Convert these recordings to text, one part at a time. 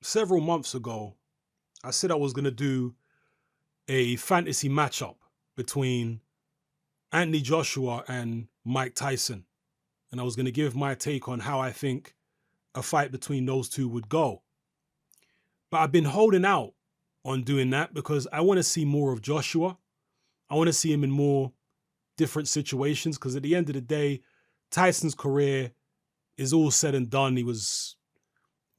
several months ago, I said I was going to do a fantasy matchup between Anthony Joshua and Mike Tyson. And I was going to give my take on how I think a fight between those two would go. But I've been holding out on doing that because I want to see more of Joshua. I want to see him in more different situations because at the end of the day, Tyson's career is all said and done. He was,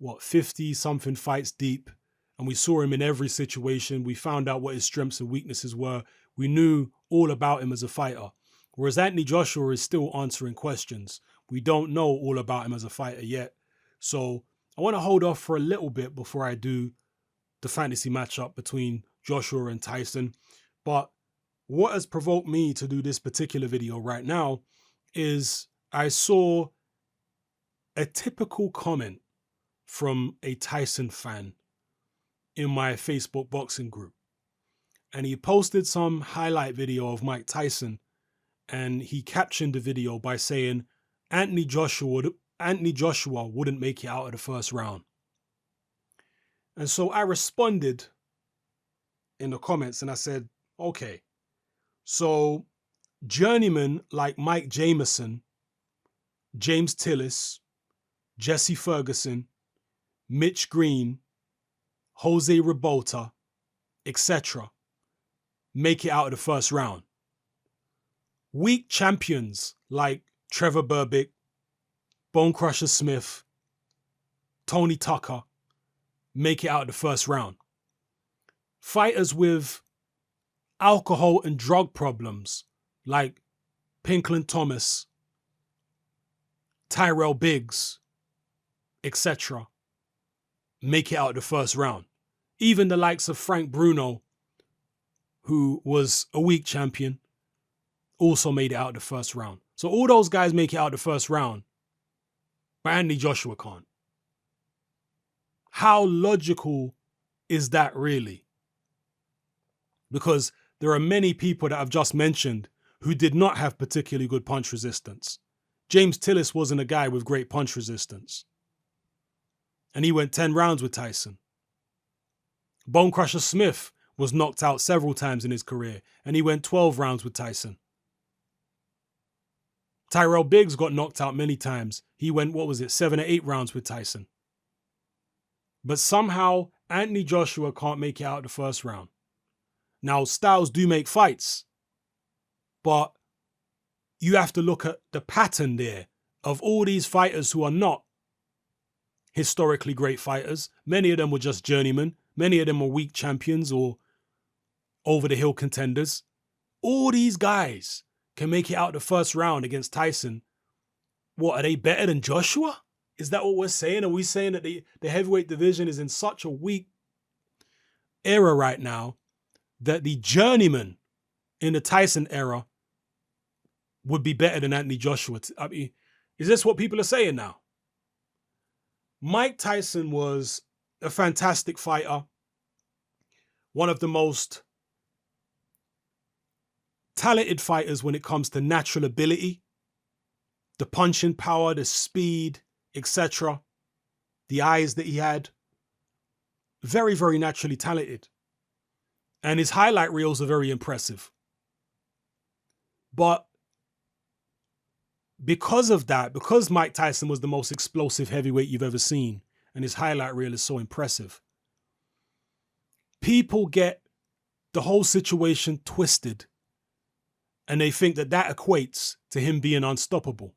50-something fights deep. And we saw him in every situation. We found out what his strengths and weaknesses were. We knew all about him as a fighter. Whereas Anthony Joshua is still answering questions. We don't know all about him as a fighter yet. So I want to hold off for a little bit before I do the fantasy matchup between Joshua and Tyson. But what has provoked me to do this particular video right now is I saw a typical comment from a Tyson fan in my Facebook boxing group. And he posted some highlight video of Mike Tyson, and he captioned the video by saying Anthony Joshua wouldn't make it out of the first round. And so I responded in the comments and I said, okay, so journeymen like Mike Jameson, James Tillis, Jesse Ferguson, Mitch Green, Jose Rabota, etc. make it out of the first round. Weak champions like Trevor Berbick, Bone Crusher Smith, Tony Tucker make it out of the first round. Fighters with alcohol and drug problems like Pinklon Thomas, Tyrell Biggs, etc. make it out of the first round. Even the likes of Frank Bruno, who was a weak champion, also made it out of the first round. So all those guys make it out of the first round, but Anthony Joshua can't. How logical is that really? Because there are many people that I've just mentioned who did not have particularly good punch resistance. James Tillis wasn't a guy with great punch resistance. And he went 10 rounds with Tyson. Bone Crusher Smith was knocked out several times in his career, and he went 12 rounds with Tyson. Tyrell Biggs got knocked out many times. He went, 7 or 8 rounds with Tyson. But somehow, Anthony Joshua can't make it out of the first round. Now, styles do make fights, but you have to look at the pattern there of all these fighters who are not historically great fighters. Many of them were just journeymen. Many of them were weak champions or over-the-hill contenders. All these guys can make it out the first round against Tyson. What, are they better than Joshua? Is that what we're saying? Are we saying that the heavyweight division is in such a weak era right now that the journeyman in the Tyson era would be better than Anthony Joshua? I mean, is this what people are saying now? Mike Tyson was a fantastic fighter. One of the most talented fighters when it comes to natural ability, the punching power, the speed, etc. The eyes that he had. Very, very naturally talented. And his highlight reels are very impressive. But because of that, because Mike Tyson was the most explosive heavyweight you've ever seen, and his highlight reel is so impressive, people get the whole situation twisted, and they think that that equates to him being unstoppable.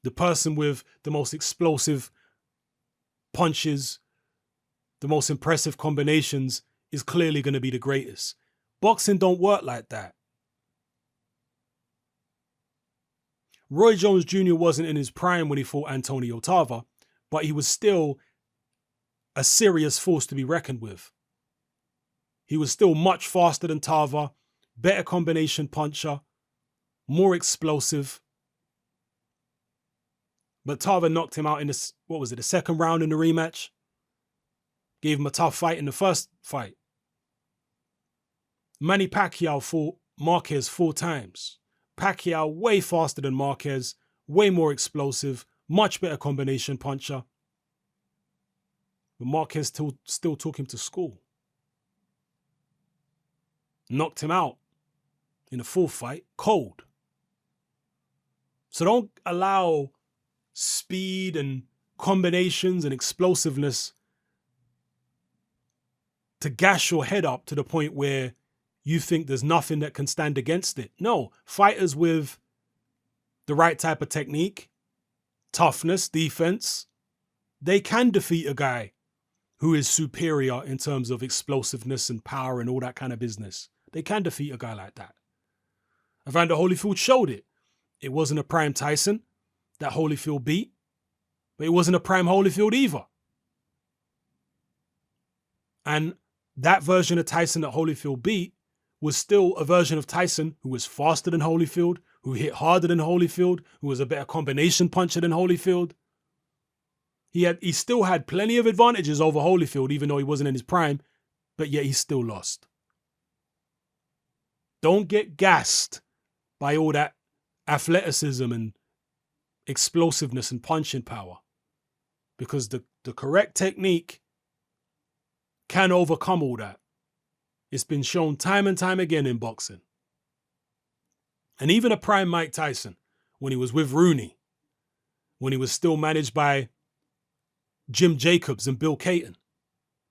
The person with the most explosive punches, the most impressive combinations is clearly going to be the greatest. Boxing don't work like that. Roy Jones Jr. wasn't in his prime when he fought Antonio Tarver, but he was still a serious force to be reckoned with. He was still much faster than Tarver, better combination puncher, more explosive. But Tarver knocked him out in the second round in the rematch. Gave him a tough fight in the first fight. Manny Pacquiao fought Marquez 4 times. Pacquiao way faster than Marquez, way more explosive, much better combination puncher. But Marquez still took him to school. Knocked him out in a full fight, cold. So don't allow speed and combinations and explosiveness to gash your head up to the point where you think there's nothing that can stand against it. No, fighters with the right type of technique, toughness, defense, they can defeat a guy who is superior in terms of explosiveness and power and all that kind of business. They can defeat a guy like that. Evander Holyfield showed it. It wasn't a prime Tyson that Holyfield beat, but it wasn't a prime Holyfield either. And that version of Tyson that Holyfield beat was still a version of Tyson who was faster than Holyfield, who hit harder than Holyfield, who was a better combination puncher than Holyfield. He still had plenty of advantages over Holyfield, even though he wasn't in his prime, but yet he still lost. Don't get gassed by all that athleticism and explosiveness and punching power, because the correct technique can overcome all that. It's been shown time and time again in boxing. And even a prime Mike Tyson, when he was with Rooney, when he was still managed by Jim Jacobs and Bill Caton,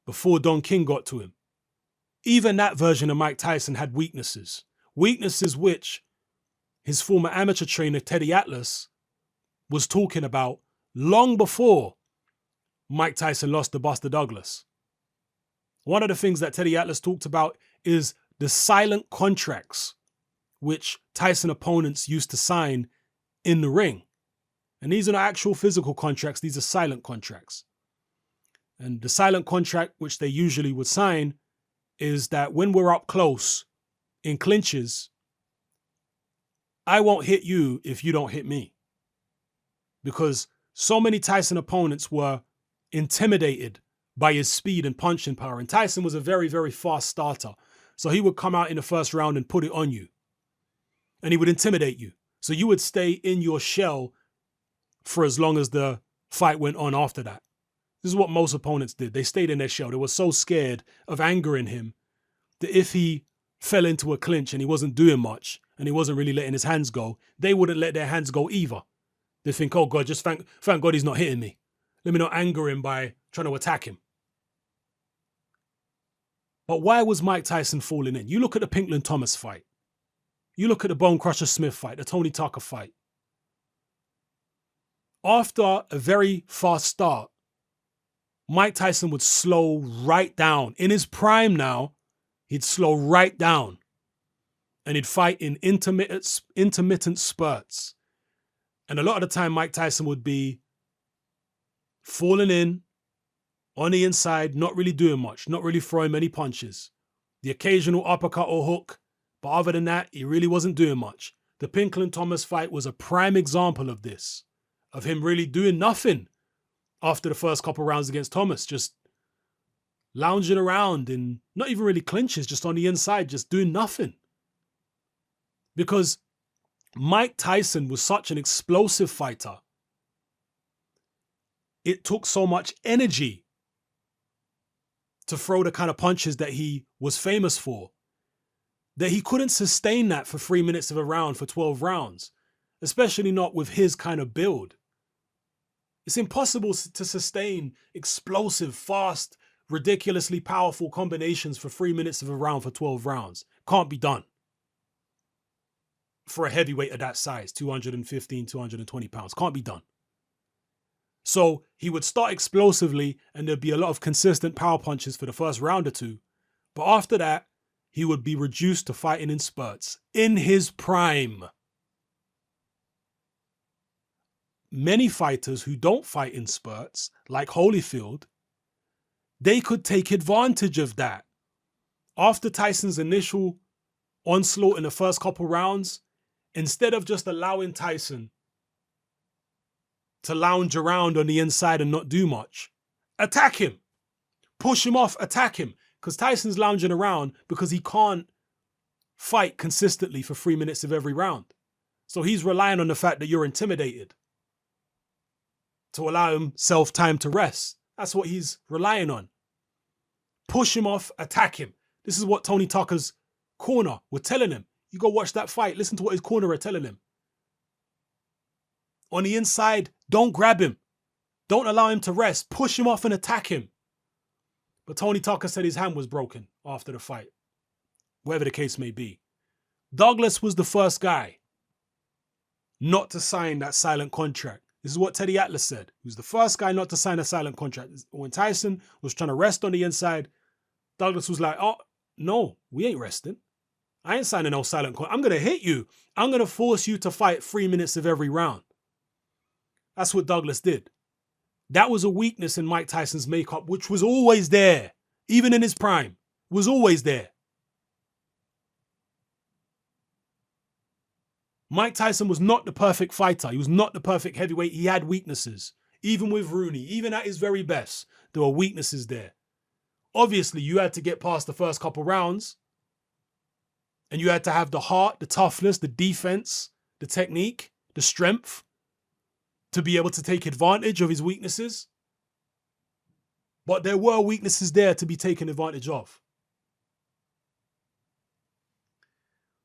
before Don King got to him, even that version of Mike Tyson had weaknesses. Weaknesses which his former amateur trainer, Teddy Atlas, was talking about long before Mike Tyson lost to Buster Douglas. One of the things that Teddy Atlas talked about is the silent contracts which Tyson opponents used to sign in the ring. And these are not actual physical contracts, these are silent contracts. And the silent contract which they usually would sign is that when we're up close in clinches, I won't hit you if you don't hit me. Because so many Tyson opponents were intimidated by his speed and punching power. And Tyson was a very, very fast starter. So he would come out in the first round and put it on you. And he would intimidate you. So you would stay in your shell for as long as the fight went on after that. This is what most opponents did. They stayed in their shell. They were so scared of angering him that if he fell into a clinch and he wasn't doing much and he wasn't really letting his hands go, they wouldn't let their hands go either. They think, oh God, just thank God he's not hitting me. Let me not anger him by trying to attack him. But why was Mike Tyson falling in? You look at the Pinkland-Thomas fight. You look at the Bone Crusher Smith fight, the Tony Tucker fight. After a very fast start, Mike Tyson would slow right down. In his prime now, he'd slow right down. And he'd fight in intermittent spurts. And a lot of the time, Mike Tyson would be falling in on the inside, not really doing much, not really throwing many punches. The occasional uppercut or hook, but other than that, he really wasn't doing much. The Pinkland-Thomas fight was a prime example of this, of him really doing nothing after the first couple rounds against Thomas, just lounging around in not even really clinches, just on the inside, just doing nothing. Because Mike Tyson was such an explosive fighter. It took so much energy to throw the kind of punches that he was famous for, that he couldn't sustain that for 3 minutes of a round for 12 rounds, especially not with his kind of build. It's impossible to sustain explosive, fast, ridiculously powerful combinations for 3 minutes of a round for 12 rounds. Can't be done. For a heavyweight of that size, 215, 220 pounds. Can't be done. So he would start explosively and there'd be a lot of consistent power punches for the first round or two. But after that, he would be reduced to fighting in spurts. In his prime. Many fighters who don't fight in spurts, like Holyfield, they could take advantage of that. After Tyson's initial onslaught in the first couple rounds, instead of just allowing Tyson to lounge around on the inside and not do much, attack him. Push him off, attack him. Because Tyson's lounging around because he can't fight consistently for 3 minutes of every round. So he's relying on the fact that you're intimidated to allow himself time to rest. That's what he's relying on. Push him off, attack him. This is what Tony Tucker's corner were telling him. You go watch that fight. Listen to what his corner are telling him. On the inside, don't grab him. Don't allow him to rest. Push him off and attack him. But Tony Tucker said his hand was broken after the fight. Whatever the case may be. Douglas was the first guy not to sign that silent contract. This is what Teddy Atlas said. He was the first guy not to sign a silent contract. When Tyson was trying to rest on the inside, Douglas was like, oh, no, we ain't resting. I ain't signing no silent contract. I'm going to hit you. I'm going to force you to fight 3 minutes of every round. That's what Douglas did. That was a weakness in Mike Tyson's makeup, which was always there, even in his prime, was always there. Mike Tyson was not the perfect fighter. He was not the perfect heavyweight. He had weaknesses. Even with Rooney, even at his very best, there were weaknesses there. Obviously, you had to get past the first couple rounds. And you had to have the heart, the toughness, the defense, the technique, the strength to be able to take advantage of his weaknesses. But there were weaknesses there to be taken advantage of.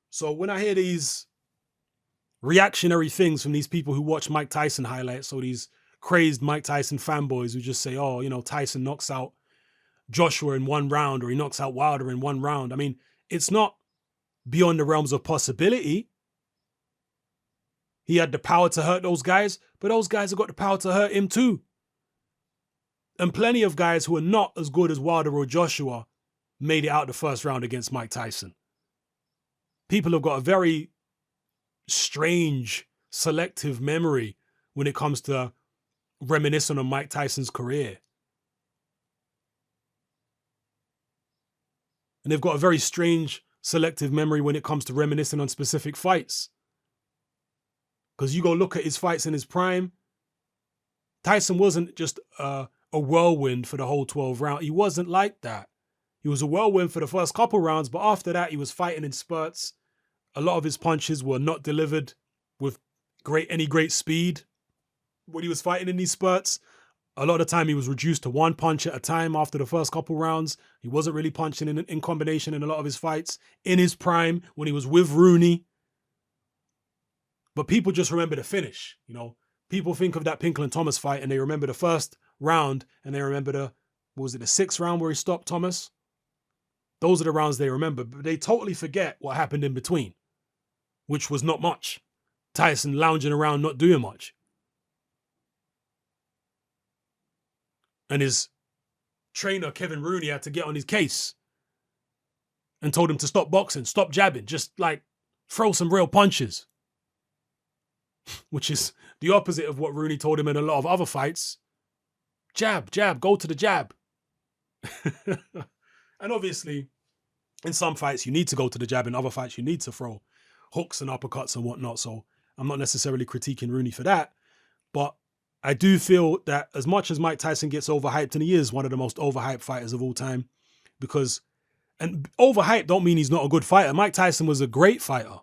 So when I hear these reactionary things from these people who watch Mike Tyson highlights, so these crazed Mike Tyson fanboys who just say, oh, you know, Tyson knocks out Joshua in 1 round or he knocks out Wilder in 1 round. I mean, it's not beyond the realms of possibility. He had the power to hurt those guys, but those guys have got the power to hurt him too. And plenty of guys who are not as good as Wilder or Joshua made it out the first round against Mike Tyson. People have got a very strange, selective memory when it comes to reminiscing on Mike Tyson's career. And they've got a very strange, selective memory when it comes to reminiscing on specific fights. Because you go look at his fights in his prime, Tyson wasn't just a whirlwind for the whole 12 rounds. He wasn't like that. He was a whirlwind for the first couple rounds, but after that, he was fighting in spurts. A lot of his punches were not delivered with any great speed when he was fighting in these spurts. A lot of the time he was reduced to 1 punch at a time after the first couple rounds. He wasn't really punching in combination in a lot of his fights in his prime when he was with Rooney. But people just remember the finish. You know, people think of that Pinkel and Thomas fight and they remember the first round and they remember the 6th round where he stopped Thomas? Those are the rounds they remember, but they totally forget what happened in between, which was not much. Tyson lounging around, not doing much. And his trainer, Kevin Rooney, had to get on his case and told him to stop boxing, stop jabbing, just like throw some real punches. Which is the opposite of what Rooney told him in a lot of other fights. Jab, jab, go to the jab. And obviously, in some fights, you need to go to the jab. In other fights, you need to throw hooks and uppercuts and whatnot. So I'm not necessarily critiquing Rooney for that. But I do feel that as much as Mike Tyson gets overhyped, and he is one of the most overhyped fighters of all time, because, and overhyped don't mean he's not a good fighter. Mike Tyson was a great fighter.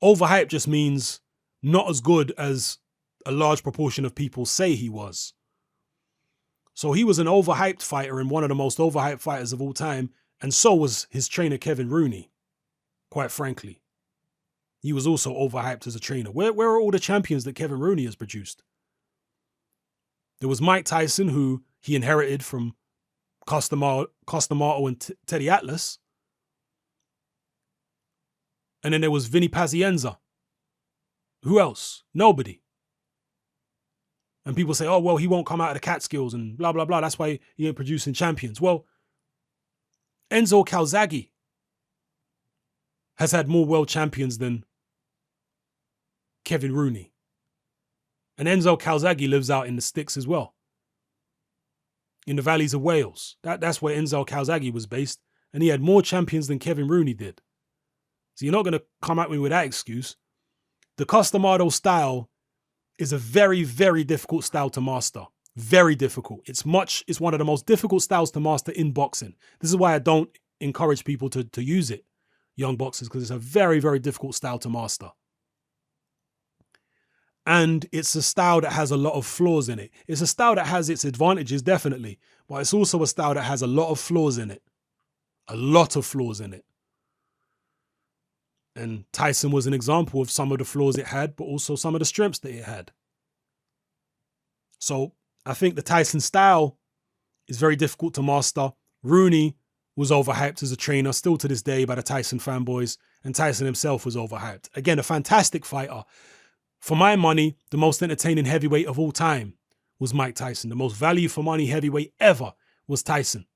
Overhyped just means not as good as a large proportion of people say he was. So he was an overhyped fighter and one of the most overhyped fighters of all time. And so was his trainer, Kevin Rooney, quite frankly. He was also overhyped as a trainer. Where are all the champions that Kevin Rooney has produced? There was Mike Tyson, who he inherited from Costamato and Teddy Atlas. And then there was Vinny Pazienza. Who else? Nobody. And people say, oh, well, he won't come out of the Catskills and blah, blah, blah. That's why he ain't producing champions. Well, Enzo Calzaghe has had more world champions than Kevin Rooney. And Enzo Calzaghe lives out in the sticks as well. In the valleys of Wales. That's where Enzo Calzaghe was based. And he had more champions than Kevin Rooney did. So you're not going to come at me with that excuse. The Costamato style is a very, very difficult style to master. Very difficult. It's one of the most difficult styles to master in boxing. This is why I don't encourage people to use it, young boxers, because it's a very, very difficult style to master. And it's a style that has a lot of flaws in it. It's a style that has its advantages, definitely, but it's also a style that has a lot of flaws in it. A lot of flaws in it. And Tyson was an example of some of the flaws it had, but also some of the strengths that it had. So I think the Tyson style is very difficult to master. Rooney was overhyped as a trainer, still to this day, by the Tyson fanboys, and Tyson himself was overhyped. Again, a fantastic fighter. For my money, the most entertaining heavyweight of all time was Mike Tyson. The most value for money heavyweight ever was Tyson.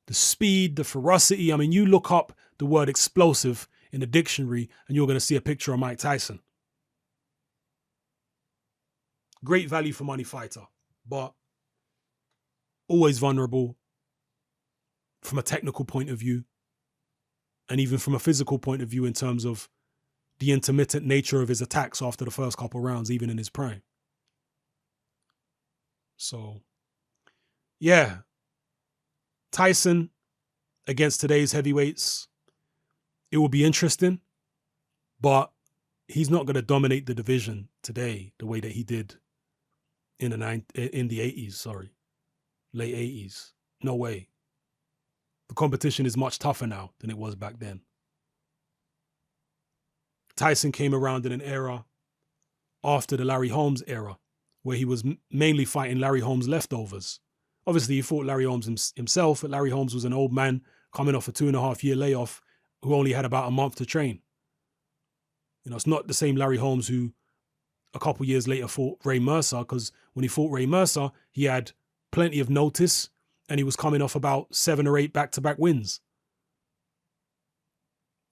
The speed, the ferocity. I mean, you look up the word explosive in the dictionary and you're going to see a picture of Mike Tyson. Great value for money fighter, but always vulnerable from a technical point of view and even from a physical point of view in terms of the intermittent nature of his attacks after the first couple rounds, even in his prime. So, yeah, Tyson against today's heavyweights, it will be interesting, but he's not going to dominate the division today the way that he did in the 80s, late 80s. No way. The competition is much tougher now than it was back then. Tyson came around in an era after the Larry Holmes era, where he was mainly fighting Larry Holmes leftovers. Obviously, he fought Larry Holmes himself, but Larry Holmes was an old man coming off a 2.5-year layoff who only had about a month to train. You know, it's not the same Larry Holmes who a couple years later fought Ray Mercer, because when he fought Ray Mercer, he had plenty of notice and he was coming off about 7 or 8 back-to-back wins.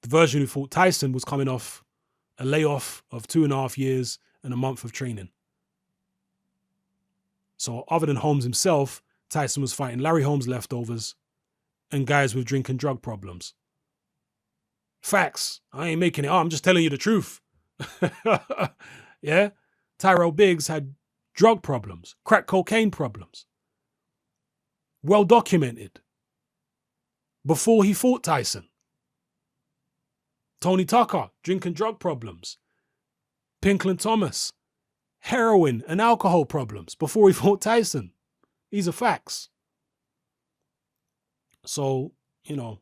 The version who fought Tyson was coming off a layoff of 2.5 years and a month of training. So other than Holmes himself, Tyson was fighting Larry Holmes leftovers and guys with drink and drug problems. Facts. I ain't making it up. I'm just telling you the truth. Yeah? Tyrell Biggs had drug problems, crack cocaine problems. Well documented. Before he fought Tyson. Tony Tucker, drink and drug problems. Pinklin Thomas, heroin and alcohol problems before he fought Tyson. These are facts. So, you know,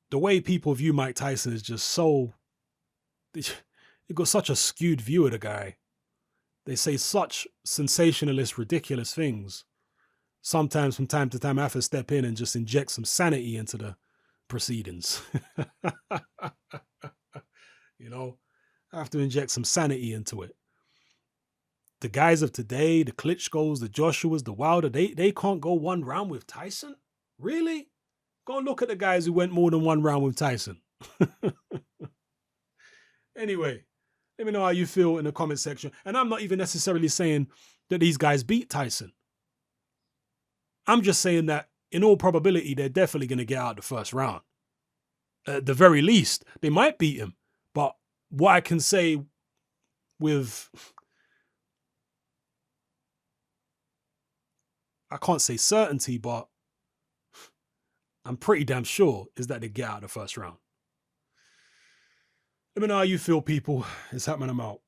the way people view Mike Tyson is just so... You've got such a skewed view of the guy. They say such sensationalist, ridiculous things. Sometimes from time to time I have to step in and just inject some sanity into the proceedings. You know, I have to inject some sanity into it. The guys of today, the Klitschko's, the Joshua's, the Wilder, they can't go one round with Tyson? Really? Go and look at the guys who went more than one round with Tyson. Anyway, let me know how you feel in the comment section. And I'm not even necessarily saying that these guys beat Tyson. I'm just saying that in all probability, they're definitely going to get out the first round. At the very least, they might beat him. But what I can say with... I can't say certainty, but I'm pretty damn sure is that they get out the first round. Let me know how you feel, people. It's happening. I'm out.